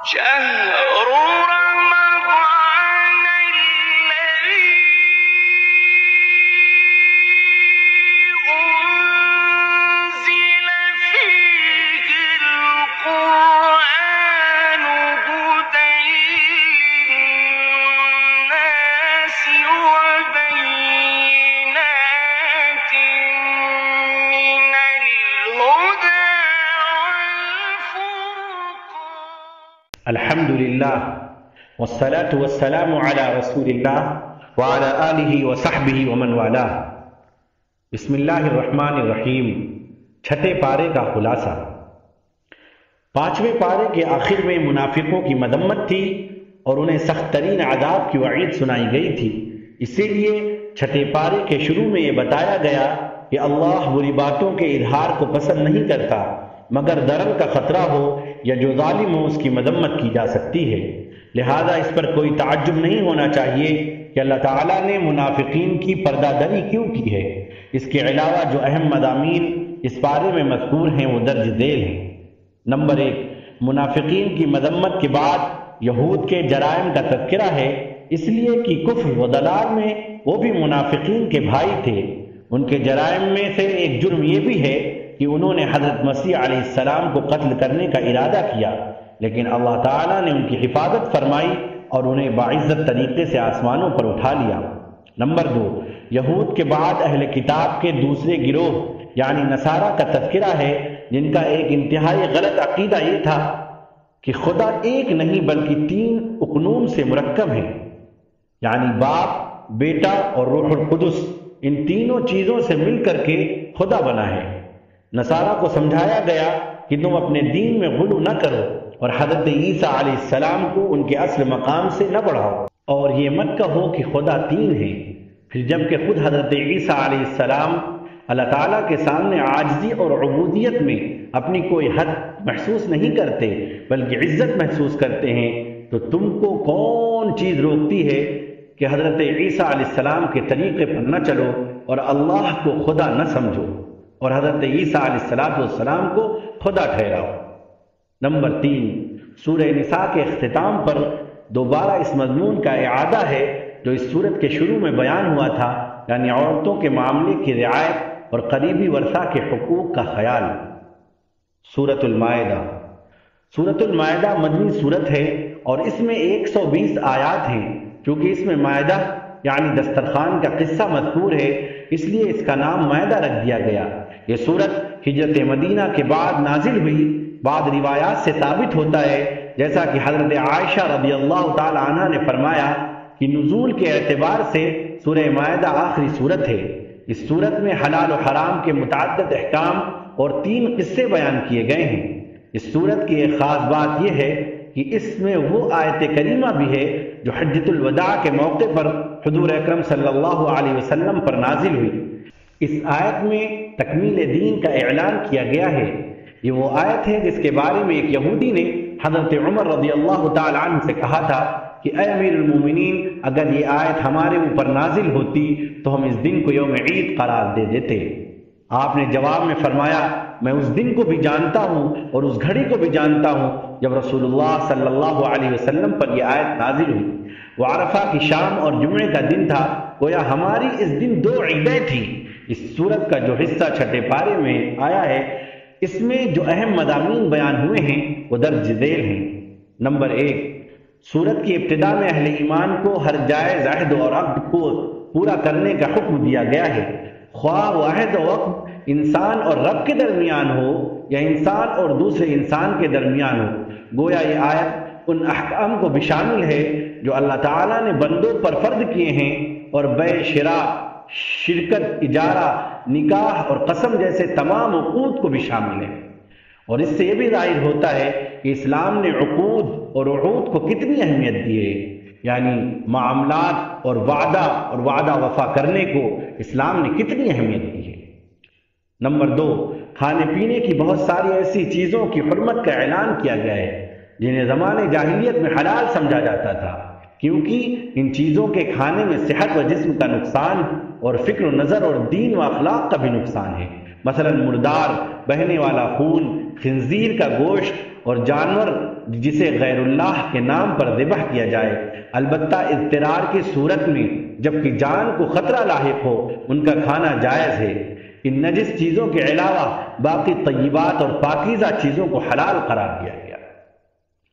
شهر رمضان الذي أنزل فيه القرآن هدى للناس وبينات من الهدى والفرقان. الحمد للہ والصلاة والسلام علی رسول اللہ وعلی آلہ وصحبہ ومن والاہ. بسم اللہ الرحمن الرحیم. چھٹے پارے کا خلاصہ. پانچویں پارے کے آخر میں منافقوں کی مذمت تھی اور انہیں سخت ترین عذاب کی وعید سنائی گئی تھی. اسی لیے چھٹے پارے کے شروع میں یہ بتایا گیا کہ اللہ بری باتوں کے اظہار کو پسند نہیں کرتا مگر ضرر کا خطرہ ہو یا جو ظالم ہو اس کی مذمت کی جا سکتی ہے. لہذا اس پر کوئی تعجب نہیں ہونا چاہیے کہ اللہ تعالیٰ نے منافقین کی پردہ دری کیوں کی ہے. اس کے علاوہ جو اہم مضامین اس پارے میں مذکور ہیں وہ درج ذیل ہیں. نمبر 1، منافقین کی مذمت کے بعد یہود کے جرائم کا تذکرہ ہے، اس لیے کہ کفر و ضلال میں وہ بھی منافقین کے بھائی تھے. ان کے جرائم میں سے ایک جرم یہ بھی ہے کہ انہوں نے حضرت مسیح علیہ السلام کو قتل کرنے کا ارادہ کیا، لیکن اللہ تعالیٰ نے ان کی حفاظت فرمائی اور انہیں باعزت طریقے سے آسمانوں پر اٹھا لیا. نمبر 2، یہود کے بعد اہل کتاب کے دوسرے گروہ یعنی نصارہ کا تذکرہ ہے، جن کا ایک انتہائی غلط عقیدہ یہ تھا کہ خدا ایک نہیں بلکہ 3 اقنوم سے مرکب ہے، یعنی باپ، بیٹا اور روح القدس، ان تینوں چیزوں سے مل کر کے خدا بنا ہے. نصارہ کو سمجھایا گیا کہ تم اپنے دین میں غلو نہ کرو اور حضرت عیسیٰ علیہ السلام کو ان کے اصل مقام سے نہ بڑھاؤ، اور یہ مت کہو کہ خدا 3 ہے. پھر جب کہ خود حضرت عیسیٰ علیہ السلام اللہ تعالیٰ کے سامنے عاجزی اور عبودیت میں اپنی کوئی حد محسوس نہیں کرتے بلکہ عزت محسوس کرتے ہیں، تو تم کو کون چیز روکتی ہے کہ حضرت عیسیٰ علیہ السلام کے طریقے پر نہ چلو اور اللہ کو خدا نہ سمجھو اور حضرت عیسیٰ علیہ السلام کو خدا ٹھہراؤ. نمبر 3، سورہ نساء کے اختتام پر دوبارہ اس مضمون کا اعادہ ہے جو اس سورت کے شروع میں بیان ہوا تھا، یعنی عورتوں کے معاملے کی رعایت اور قریبی ورثہ کے حقوق کا خیال. سورۃ المائدہ. سورۃ المائدہ مدنی سورت ہے اور اس میں 120 آیات ہیں. چونکہ اس میں مائدہ یعنی دسترخوان کا قصہ مذکور ہے، اس لیے اس کا نام مائدہ رکھ دیا گیا. یہ سورت ہجرت مدینہ کے بعد نازل ہوئی. بعض روایات سے ثابت ہوتا ہے، جیسا کہ حضرت عائشہ رضی اللہ تعالی عنہ نے فرمایا کہ نزول کے اعتبار سے سورہ مائدہ آخری سورت ہے. اس سورت میں حلال و حرام کے متعدد احکام اور 3 قصے بیان کیے گئے ہیں. اس سورت کی ایک خاص بات یہ ہے کہ اس میں وہ آیت کریمہ بھی ہے جو حجۃ الوداع کے موقع پر حضور اکرم صلی اللہ علیہ وسلم پر نازل ہوئی. اس آیت میں تکمیل دین کا اعلان کیا گیا ہے. یہ وہ آیت ہے جس کے بارے میں ایک یہودی نے حضرت عمر رضی اللہ تعالی عنہ سے کہا تھا کہ اے امیر المومنین، اگر یہ آیت ہمارے اوپر نازل ہوتی تو ہم اس دن کو یوم عید قرار دے دیتے. آپ نے جواب میں فرمایا، میں اس دن کو بھی جانتا ہوں اور اس گھڑی کو بھی جانتا ہوں جب رسول اللہ صلی اللہ علیہ وسلم پر یہ آیت نازل ہوئی. وہ عرفہ کی شام اور جمعے کا دن تھا، گویا ہماری اس دن 2 عیدیں تھیں. اس سورت کا جو حصہ چھٹے پارے میں آیا ہے، اس میں جو اہم مضامین بیان ہوئے ہیں وہ درج ذیل ہیں. نمبر 1، سورت کی ابتدا میں اہل ایمان کو ہر جائز عہد اور عقد کو پورا کرنے کا حکم دیا گیا ہے، خواہ وہ عہد و عقد انسان اور رب کے درمیان ہو یا انسان اور دوسرے انسان کے درمیان ہو. گویا یہ آیت ان احکام کو بھی شامل ہے جو اللہ تعالیٰ نے بندوں پر فرض کیے ہیں اور بے، شراء، شرکت، اجارہ، نکاح اور قسم جیسے تمام عقود کو بھی شامل ہے. اور اس سے یہ بھی ظاہر ہوتا ہے کہ اسلام نے عقود اور عہود کو کتنی اہمیت دی ہے، یعنی معاملات اور وعدہ وفا کرنے کو اسلام نے کتنی اہمیت دی ہے. نمبر 2، کھانے پینے کی بہت ساری ایسی چیزوں کی حرمت کا اعلان کیا گیا ہے جنہیں زمانے جاہلیت میں حلال سمجھا جاتا تھا، کیونکہ ان چیزوں کے کھانے میں صحت و جسم کا نقصان اور فکر و نظر اور دین و اخلاق کا بھی نقصان ہے. مثلا مردار، بہنے والا خون، خنزیر کا گوشت اور جانور جسے غیر اللہ کے نام پر ذبح کیا جائے، البتہ اضطرار کی صورت میں جبکہ جان کو خطرہ لاحق ہو ان کا کھانا جائز ہے۔ ان نجس چیزوں کے علاوہ باقی طیبات اور پاکیزہ چیزوں کو حلال قرار دیا گیا۔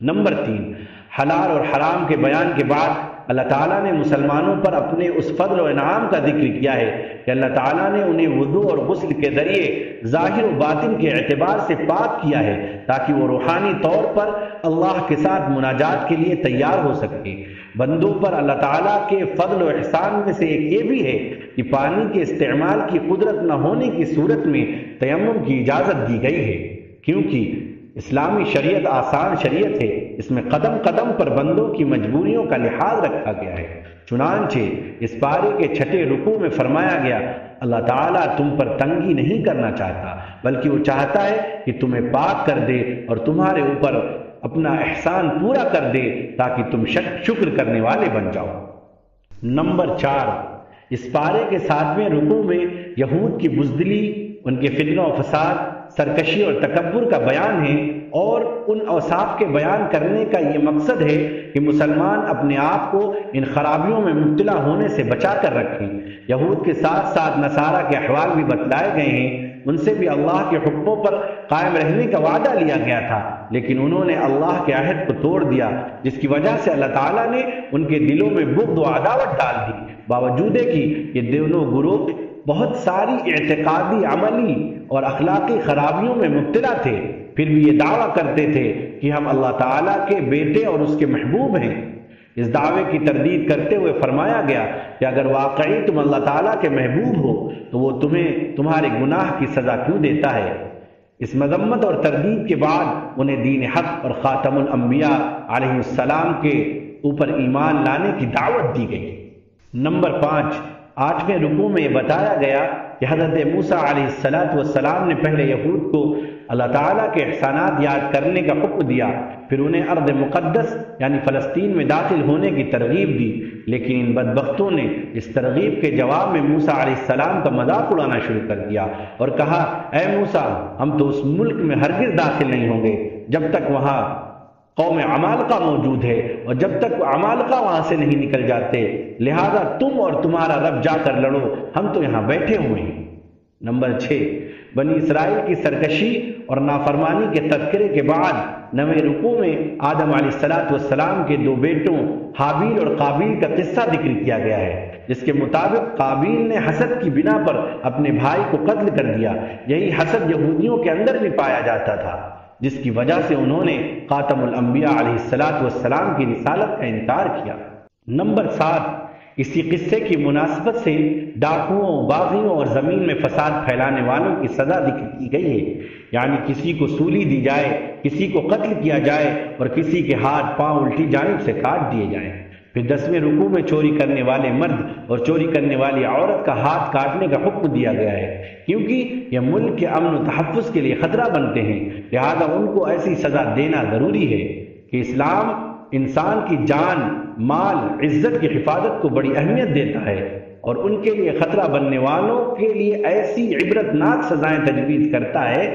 نمبر 3، حلال اور حرام کے بیان کے بعد اللہ تعالیٰ نے مسلمانوں پر اپنے اس فضل و انعام کا ذکر کیا ہے کہ اللہ تعالیٰ نے انہیں وضو اور غسل کے ذریعے ظاہر و باطن کے اعتبار سے پاک کیا ہے تاکہ وہ روحانی طور پر اللہ کے ساتھ مناجات کے لیے تیار ہو سکے۔ بندوں پر اللہ تعالیٰ کے فضل و احسان میں سے ایک یہ بھی ہے کہ پانی کے استعمال کی قدرت نہ ہونے کی صورت میں تیمم کی اجازت دی گئی ہے، کیونکہ اسلامی شریعت آسان شریعت ہے، اس میں قدم قدم پر بندوں کی مجبوریوں کا لحاظ رکھا گیا ہے۔ چنانچہ اس پارے کے 6 رکوع میں فرمایا گیا، اللہ تعالیٰ تم پر تنگی نہیں کرنا چاہتا بلکہ وہ چاہتا ہے کہ تمہیں پاک کر دے اور تمہارے اوپر اپنا احسان پورا کر دے تاکہ تم شکر کرنے والے بن جاؤ۔ نمبر 4، اس پارے کے 7ویں رکوع میں یہود کی بزدلی، ان کے فتنہ و فساد، سرکشی اور تکبر کا بیان ہے، اور ان اوصاف کے بیان کرنے کا یہ مقصد ہے کہ مسلمان اپنے آپ کو ان خرابیوں میں مبتلا ہونے سے بچا کر رکھیں۔ یہود کے ساتھ ساتھ نصارہ کے احوال بھی بتلائے گئے ہیں، ان سے بھی اللہ کے حکموں پر قائم رہنے کا وعدہ لیا گیا تھا، لیکن انہوں نے اللہ کے عہد کو توڑ دیا، جس کی وجہ سے اللہ تعالیٰ نے ان کے دلوں میں بغض و عداوت ڈال دی۔ باوجود کہ یہ دونوں گروہ بہت ساری اعتقادی، عملی اور اخلاقی خرابیوں میں مبتلا تھے، پھر بھی یہ دعویٰ کرتے تھے کہ ہم اللہ تعالیٰ کے بیٹے اور اس کے محبوب ہیں۔ اس دعوے کی تردید کرتے ہوئے فرمایا گیا کہ اگر واقعی تم اللہ تعالیٰ کے محبوب ہو تو وہ تمہیں تمہارے گناہ کی سزا کیوں دیتا ہے؟ اس مذمت اور تردید کے بعد انہیں دین حق اور خاتم الانبیاء علیہ السلام کے اوپر ایمان لانے کی دعوت دی گئی۔ نمبر 5، 8ویں رکوع میں یہ بتایا گیا کہ حضرت موسیٰ علیہ السلام نے پہلے یہود کو اللہ تعالیٰ کے احسانات یاد کرنے کا حکم دیا، پھر انہیں ارض مقدس یعنی فلسطین میں داخل ہونے کی ترغیب دی، لیکن ان بدبختوں نے اس ترغیب کے جواب میں موسیٰ علیہ السلام کا مذاق اڑانا شروع کر دیا اور کہا، اے موسیٰ، ہم تو اس ملک میں ہرگز داخل نہیں ہوں گے جب تک وہاں قوم عمالقہ موجود ہے اور جب تک عمالقہ وہاں سے نہیں نکل جاتے، لہذا تم اور تمہارا رب جا کر لڑو، ہم تو یہاں بیٹھے ہوئے ہیں۔ نمبر 6، بنی اسرائیل کی سرکشی اور نافرمانی کے تذکرے کے بعد 9ویں رکوع میں آدم علیہ السلام کے 2 بیٹوں حابیل اور قابیل کا قصہ ذکر کیا گیا ہے، جس کے مطابق قابیل نے حسد کی بنا پر اپنے بھائی کو قتل کر دیا۔ یہی حسد یہودیوں کے اندر بھی پایا جاتا تھا، جس کی وجہ سے انہوں نے خاتم الانبیاء علیہ السلام کی رسالت کا انکار کیا۔ نمبر 7، اسی قصے کی مناسبت سے ڈاکوؤں، باغیوں اور زمین میں فساد پھیلانے والوں کی سزا ذکر کی گئی ہے، یعنی کسی کو سولی دی جائے، کسی کو قتل کیا جائے اور کسی کے ہاتھ پاؤں الٹی جانب سے کاٹ دیے جائیں۔ پھر 10ویں رکوع میں چوری کرنے والے مرد اور چوری کرنے والی عورت کا ہاتھ کاٹنے کا حکم دیا گیا ہے، کیونکہ یہ ملک کے امن و تحفظ کے لیے خطرہ بنتے ہیں، لہذا ان کو ایسی سزا دینا ضروری ہے کہ اسلام انسان کی جان، مال، عزت کی حفاظت کو بڑی اہمیت دیتا ہے اور ان کے لیے خطرہ بننے والوں کے لیے ایسی عبرت ناک سزائیں تجویز کرتا ہے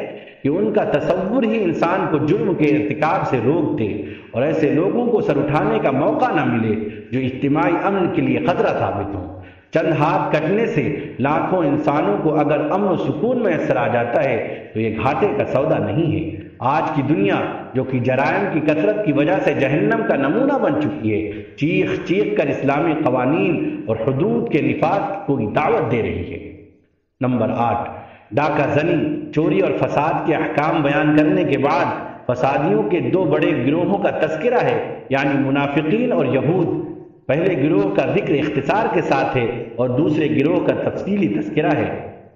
کہ ان کا تصور ہی انسان کو جرم کے ارتکاب سے روک دے اور ایسے لوگوں کو سر اٹھانے کا موقع نہ ملے جو اجتماعی امن کے لیے خطرہ ثابت ہوں۔ چند ہاتھ کٹنے سے لاکھوں انسانوں کو اگر امن و سکون میسر آ جاتا ہے تو یہ گھاٹے کا سودا نہیں ہے۔ آج کی دنیا جو کہ جرائم کی کثرت کی وجہ سے جہنم کا نمونہ بن چکی ہے، چیخ چیخ کر اسلامی قوانین اور حدود کے نفاذ کو دعوت دے رہی ہے۔ نمبر 8، ڈاکہ زنی، چوری اور فساد کے احکام بیان کرنے کے بعد فسادیوں کے 2 بڑے گروہوں کا تذکرہ ہے، یعنی منافقین اور یہود۔ پہلے گروہ کا ذکر اختصار کے ساتھ ہے اور دوسرے گروہ کا تفصیلی تذکرہ ہے۔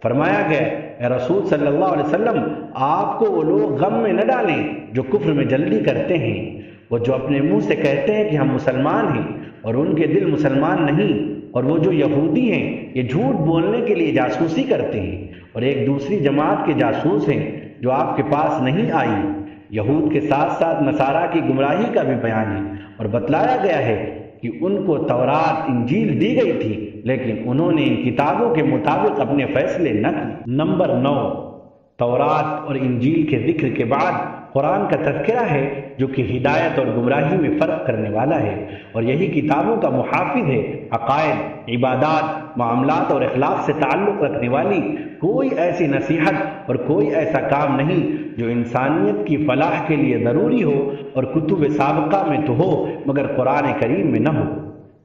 فرمایا گیا، اے رسول صلی اللہ علیہ وسلم، آپ کو وہ لوگ غم میں نہ ڈالیں جو کفر میں جلدی کرتے ہیں، وہ جو اپنے منہ سے کہتے ہیں کہ ہم مسلمان ہیں اور ان کے دل مسلمان نہیں، اور وہ جو یہودی ہیں یہ جھوٹ بولنے کے لیے جاسوسی کرتے ہیں اور ایک دوسری جماعت کے جاسوس ہیں جو آپ کے پاس نہیں آئی۔ یہود کے ساتھ ساتھ نصارہ کی گمراہی کا بھی بیان ہے اور بتلایا گیا ہے کہ ان کو تورات، انجیل دی گئی تھی، لیکن انہوں نے ان کتابوں کے مطابق اپنے فیصلے نہ کیے۔ نمبر 9، تورات اور انجیل کے ذکر کے بعد قرآن کا تذکرہ ہے جو کہ ہدایت اور گمراہی میں فرق کرنے والا ہے، اور یہی کتابوں کا محافظ ہے۔ عقائد، عبادات، معاملات اور اخلاق سے تعلق رکھنے والی کوئی ایسی نصیحت اور کوئی ایسا کام نہیں جو انسانیت کی فلاح کے لیے ضروری ہو اور کتب سابقہ میں تو ہو مگر قرآن کریم میں نہ ہو۔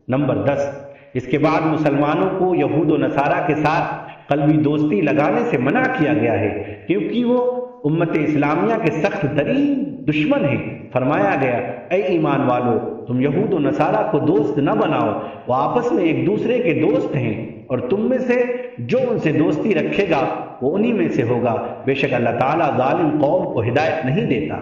نمبر 10، اس کے بعد مسلمانوں کو یہود و نصارہ کے ساتھ قلبی دوستی لگانے سے منع کیا گیا ہے کیونکہ وہ امت اسلامیہ کے سخت ترین دشمن ہیں۔ فرمایا گیا، اے ایمان والو، تم یہود و نصارہ کو دوست نہ بناؤ، وہ آپس میں ایک دوسرے کے دوست ہیں، اور تم میں سے جو ان سے دوستی رکھے گا وہ انہی میں سے ہوگا، بے شک اللہ تعالیٰ ظالم قوم کو ہدایت نہیں دیتا۔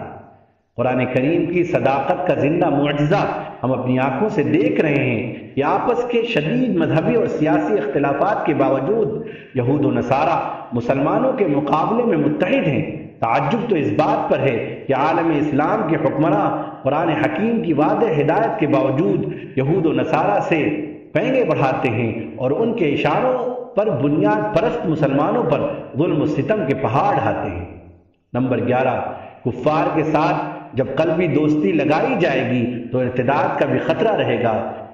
قرآن کریم کی صداقت کا زندہ معجزہ ہم اپنی آنکھوں سے دیکھ رہے ہیں کہ آپس کے شدید مذہبی اور سیاسی اختلافات کے باوجود یہود و نصارہ مسلمانوں کے مقابلے میں متحد ہیں۔ تعجب تو اس بات پر ہے کہ عالم اسلام کے حکمراں قرآن حکیم کی واضح ہدایت کے باوجود یہود و نصارہ سے پینگے بڑھاتے ہیں اور ان کے اشاروں پر بنیاد پرست مسلمانوں پر ظلم و ستم کے پہاڑ ڈھاتے ہیں۔ نمبر 11، کفار کے ساتھ جب قلبی دوستی لگائی جائے گی تو ارتداد کا بھی خطرہ رہے گا،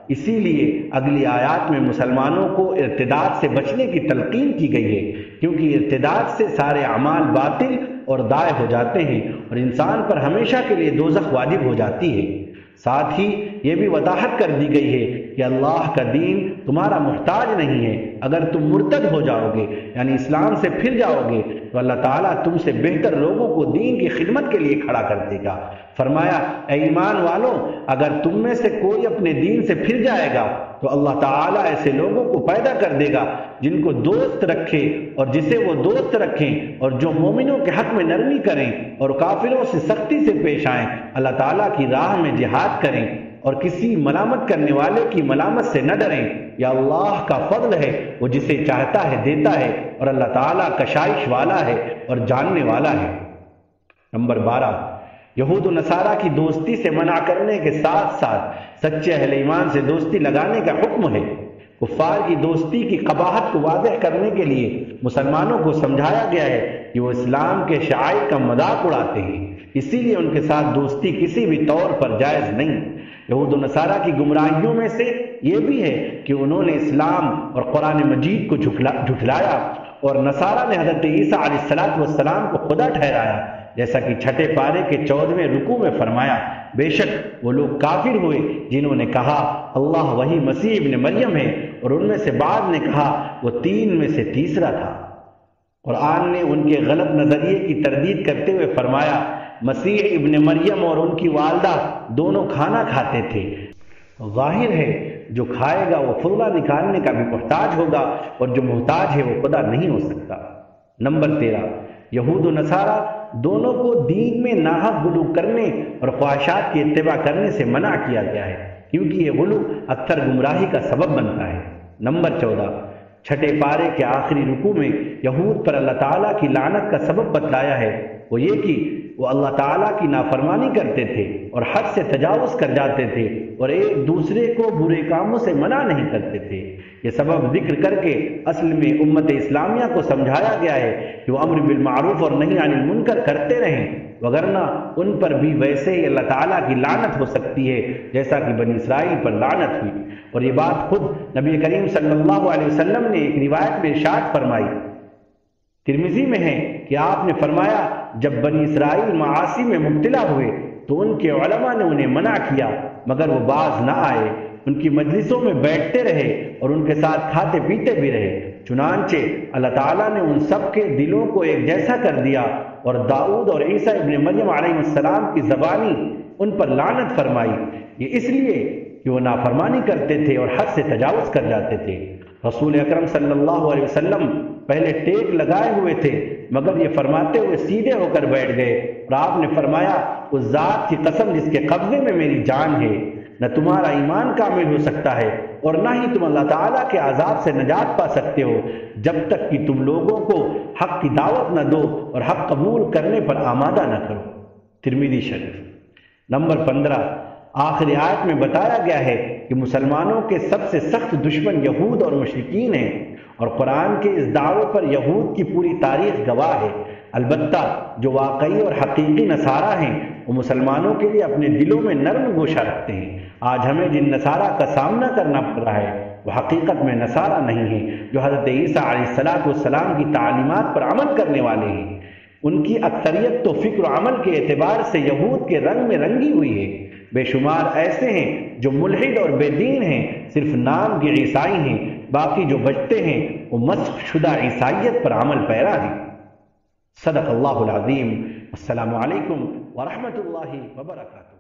اسی لیے اگلی آیات میں مسلمانوں کو ارتداد سے بچنے کی تلقین کی گئی ہے، کیونکہ ارتداد سے سارے اعمال باطل اور ضائع ہو جاتے ہیں اور انسان پر ہمیشہ کے لیے دوزخ واجب ہو جاتی ہے۔ ساتھ ہی یہ بھی وضاحت کر دی گئی ہے کہ اللہ کا دین تمہارا محتاج نہیں ہے، اگر تم مرتد ہو جاؤ گے یعنی اسلام سے پھر جاؤ گے تو اللہ تعالیٰ تم سے بہتر لوگوں کو دین کی خدمت کے لیے کھڑا کر دے گا۔ فرمایا، اے ایمان والوں، اگر تم میں سے کوئی اپنے دین سے پھر جائے گا تو اللہ تعالیٰ ایسے لوگوں کو پیدا کر دے گا جن کو دوست رکھے اور جسے وہ دوست رکھیں، اور جو مومنوں کے حق میں نرمی کریں اور کافروں سے سختی سے پیش آئیں، اللہ تعالیٰ کی راہ میں جہاد کریں اور کسی ملامت کرنے والے کی ملامت سے نہ ڈریں۔ یا اللہ کا فضل ہے، وہ جسے چاہتا ہے دیتا ہے، اور اللہ تعالیٰ کشائش والا ہے اور جاننے والا ہے۔ نمبر 12، یہود و نصارہ کی دوستی سے منع کرنے کے ساتھ ساتھ سچے اہل ایمان سے دوستی لگانے کا حکم ہے۔ کفار کی دوستی کی قباحت کو واضح کرنے کے لیے مسلمانوں کو سمجھایا گیا ہے کہ وہ اسلام کے شعائر کا مذاق اڑاتے ہیں، اسی لیے ان کے ساتھ دوستی کسی بھی طور پر جائز نہیں۔ یہود و نصارہ کی گمراہیوں میں سے یہ بھی ہے کہ انہوں نے اسلام اور قرآن مجید کو جھٹلایا، اور نصارہ نے حضرت عیسیٰ علیہ السلام کو خدا ٹھہرایا، جیسا کہ چھٹے پارے کے 14ویں رکوع میں فرمایا، بے شک وہ لوگ کافر ہوئے جنہوں نے کہا اللہ وہی مسیح ابن مریم ہے، اور ان میں سے بعض نے کہا وہ 3 میں سے تیسرا تھا۔ قرآن نے ان کے غلط نظریے کی تردید کرتے ہوئے فرمایا، مسیح ابن مریم اور ان کی والدہ دونوں کھانا کھاتے تھے۔ ظاہر ہے جو کھائے گا وہ فرقہ نکالنے کا بھی محتاج ہوگا، اور جو محتاج ہے وہ خدا نہیں ہو سکتا۔ نمبر 13، یہود و نصارہ دونوں کو دین میں ناحق غلو کرنے اور خواہشات کی اتباع کرنے سے منع کیا گیا ہے، کیونکہ یہ غلو اکثر گمراہی کا سبب بنتا ہے۔ نمبر 14، چھٹے پارے کے آخری رکوع میں یہود پر اللہ تعالیٰ کی لعنت کا سبب بتلایا ہے، وہ یہ کہ وہ اللہ تعالیٰ کی نافرمانی کرتے تھے اور حد سے تجاوز کر جاتے تھے اور ایک دوسرے کو برے کاموں سے منع نہیں کرتے تھے۔ یہ سبب ذکر کر کے اصل میں امت اسلامیہ کو سمجھایا گیا ہے کہ وہ امر بالمعروف اور نہی عن المنکر کرتے رہیں، وگرنہ ان پر بھی ویسے ہی اللہ تعالیٰ کی لعنت ہو سکتی ہے جیسا کہ بنی اسرائیل پر لعنت ہوئی۔ اور یہ بات خود نبی کریم صلی اللہ علیہ وسلم نے ایک روایت میں ارشاد فرمائی، ترمذی میں ہے کہ آپ نے فرمایا، جب بنی اسرائیل معاصی میں مبتلا ہوئے تو ان کے علماء نے انہیں منع کیا مگر وہ باز نہ آئے، ان کی مجلسوں میں بیٹھتے رہے اور ان کے ساتھ کھاتے پیتے بھی رہے، چنانچہ اللہ تعالیٰ نے ان سب کے دلوں کو ایک جیسا کر دیا اور داؤد اور عیسیٰ ابن مریم علیہ السلام کی زبانی ان پر لعنت فرمائی، یہ اس لیے کہ وہ نافرمانی کرتے تھے اور حد سے تجاوز کر جاتے تھے۔ رسول اکرم صلی اللہ علیہ وسلم پہلے ٹیک لگائے ہوئے تھے مگر یہ فرماتے ہوئے سیدھے ہو کر بیٹھ گئے، اور آپ نے فرمایا، اس ذات کی قسم جس کے قبضے میں میری جان ہے، نہ تمہارا ایمان کامل ہو سکتا ہے اور نہ ہی تم اللہ تعالیٰ کے عذاب سے نجات پا سکتے ہو جب تک کہ تم لوگوں کو حق کی دعوت نہ دو اور حق قبول کرنے پر آمادہ نہ کرو۔ ترمذی شریف۔ نمبر 15، آخری آیت میں بتایا گیا ہے کہ مسلمانوں کے سب سے سخت دشمن یہود اور مشرکین ہیں، اور قرآن کے اس دعوے پر یہود کی پوری تاریخ گواہ ہے۔ البتہ جو واقعی اور حقیقی نصارہ ہیں وہ مسلمانوں کے لیے اپنے دلوں میں نرم گوشہ رکھتے ہیں۔ آج ہمیں جن نصارہ کا سامنا کرنا پڑ رہا ہے وہ حقیقت میں نصارہ نہیں ہیں، جو حضرت عیسیٰ علیہ السلام کی تعلیمات پر عمل کرنے والے ہیں۔ ان کی اکثریت تو فکر و عمل کے اعتبار سے یہود کے رنگ میں رنگی ہوئی ہے۔ بے شمار ایسے ہیں جو ملحد اور بے دین ہیں، صرف نام کے عیسائی ہیں، باقی جو بچتے ہیں وہ مسخ شدہ عیسائیت پر عمل پیرا ہیں۔ صدق اللہ العظیم۔ السلام علیکم ورحمۃ اللہ وبرکاتہ۔